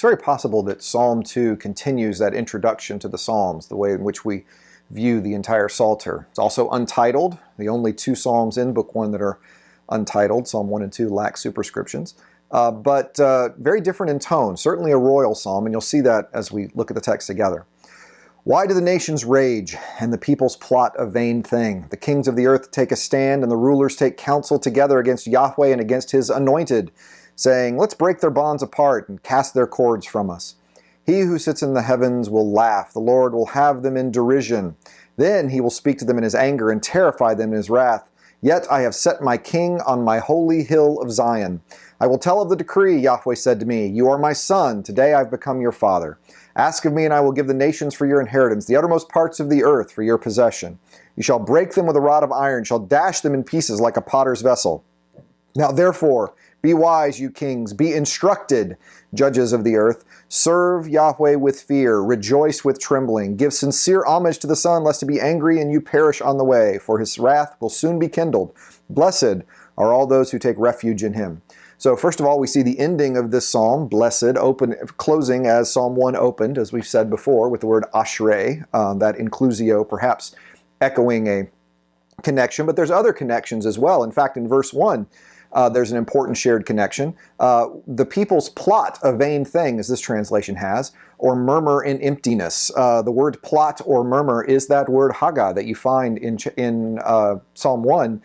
very possible that Psalm 2 continues that introduction to the Psalms, the way in which we view the entire Psalter. It's also untitled, the only two Psalms in Book 1 that are untitled. Psalm 1 and 2 lack superscriptions. But very different in tone, certainly a royal psalm, and you'll see that as we look at the text together. Why do the nations rage, and the peoples plot a vain thing? The kings of the earth take a stand, and the rulers take counsel together against Yahweh and against his anointed, saying, let's break their bonds apart and cast their cords from us. He who sits in the heavens will laugh. The Lord will have them in derision. Then he will speak to them in his anger and terrify them in his wrath. Yet I have set my king on my holy hill of Zion. I will tell of the decree, Yahweh said to me, you are my son. Today I have become your father. Ask of me, and I will give the nations for your inheritance, the uttermost parts of the earth for your possession. You shall break them with a rod of iron, shall dash them in pieces like a potter's vessel. Now therefore, be wise, you kings, be instructed, judges of the earth. Serve Yahweh with fear, rejoice with trembling. Give sincere homage to the Son, lest he be angry and you perish on the way, for his wrath will soon be kindled. Blessed are all those who take refuge in him. So first of all, we see the ending of this psalm, blessed, closing as Psalm 1 opened, as we've said before, with the word ashrei, that inclusio perhaps echoing a connection, but there's other connections as well. In fact, in verse 1, there's an important shared connection. The people's plot a vain thing, as this translation has, or murmur in emptiness. The word plot or murmur is that word haga that you find in Psalm 1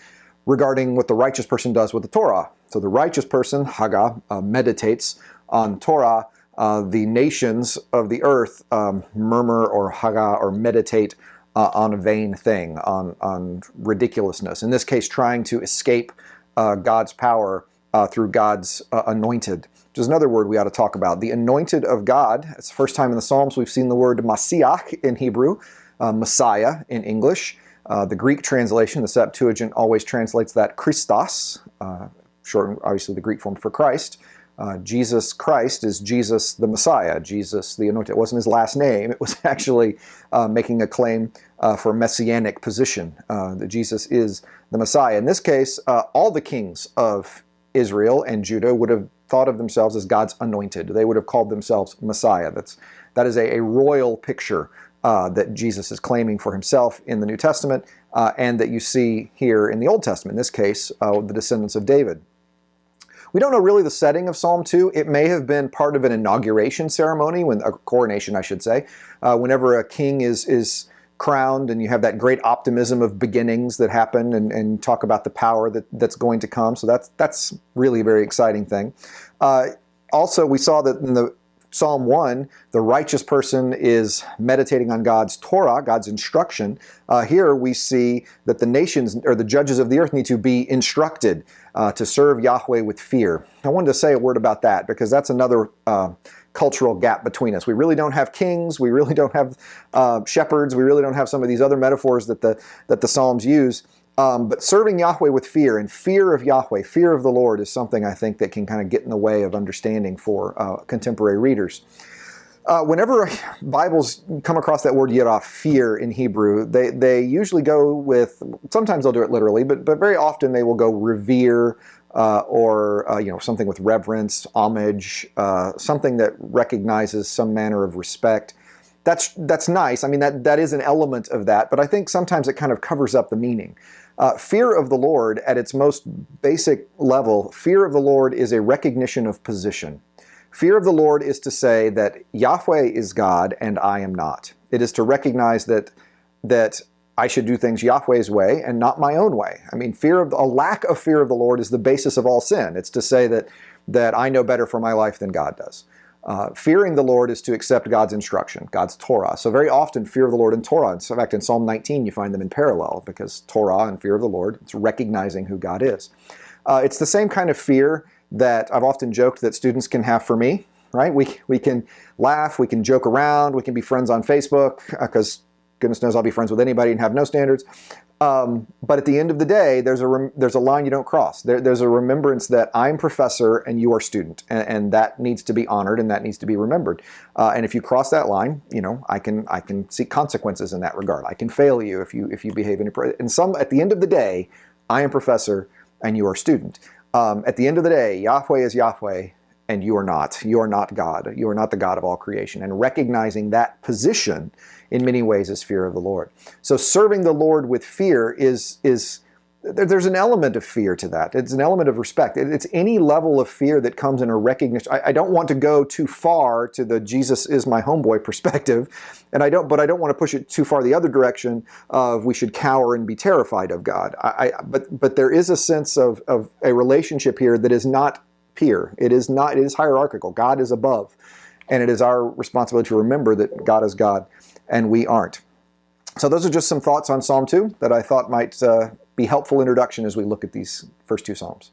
regarding what the righteous person does with the Torah. So the righteous person, haga, meditates on Torah. The nations of the earth murmur or haga or meditate on a vain thing, on ridiculousness. In this case, trying to escape God's power through God's anointed, which is another word we ought to talk about. The anointed of God. It's the first time in the Psalms we've seen the word Masiach in Hebrew, Messiah in English. The Greek translation, the Septuagint, always translates that Christos, short, obviously the Greek form for Christ. Jesus Christ is Jesus the Messiah, Jesus the Anointed. It wasn't his last name. It was actually making a claim for a messianic position, that Jesus is the Messiah. In this case, all the kings of Israel and Judah would have thought of themselves as God's anointed. They would have called themselves Messiah. That is a royal picture that Jesus is claiming for himself in the New Testament, and that you see here in the Old Testament, in this case, the descendants of David. We don't know really the setting of Psalm 2. It may have been part of an inauguration ceremony, a coronation, I should say, whenever a king is crowned and you have that great optimism of beginnings that happen and talk about the power that's going to come. So that's really a very exciting thing. Also, we saw that in the Psalm 1, the righteous person is meditating on God's Torah, God's instruction. Here we see that the nations, or the judges of the earth, need to be instructed to serve Yahweh with fear. I wanted to say a word about that because that's another cultural gap between us. We really don't have kings. We really don't have shepherds. We really don't have some of these other metaphors that the Psalms use. But serving Yahweh with fear, and fear of Yahweh, fear of the Lord, is something I think that can kind of get in the way of understanding for contemporary readers. Whenever Bibles come across that word yirah, fear in Hebrew, they usually go with, sometimes they'll do it literally, but very often they will go revere, or something with reverence, homage, something that recognizes some manner of respect. That's nice. I mean, that is an element of that, but I think sometimes it kind of covers up the meaning. Fear of the Lord, at its most basic level, fear of the Lord is a recognition of position. Fear of the Lord is to say that Yahweh is God and I am not. It is to recognize that I should do things Yahweh's way and not my own way. I mean, a lack of fear of the Lord is the basis of all sin. It's to say that I know better for my life than God does. Fearing the Lord is to accept God's instruction, God's Torah. So very often, fear of the Lord and Torah. In fact, in Psalm 19, you find them in parallel, because Torah and fear of the Lord, it's recognizing who God is. It's the same kind of fear that I've often joked that students can have for me, right? We can laugh, we can joke around, we can be friends on Facebook, because goodness knows I'll be friends with anybody and have no standards. But at the end of the day, there's a line you don't cross. There's a remembrance that I'm professor and you are student, and that needs to be honored and that needs to be remembered. And if you cross that line, I can seek consequences in that regard. I can fail you if you behave at the end of the day, I am professor and you are student. At the end of the day, Yahweh is Yahweh and you are not. You are not God. You are not the God of all creation. And recognizing that position in many ways is fear of the Lord. So serving the Lord with fear there's an element of fear to that. It's an element of respect. It's any level of fear that comes in a recognition. I don't want to go too far to the Jesus is my homeboy perspective, but I don't want to push it too far the other direction of we should cower and be terrified of God. But there is a sense of a relationship here that is not peer. It is hierarchical. God is above, and it is our responsibility to remember that God is God and we aren't. So those are just some thoughts on Psalm 2 that I thought might be helpful introduction as we look at these first two Psalms.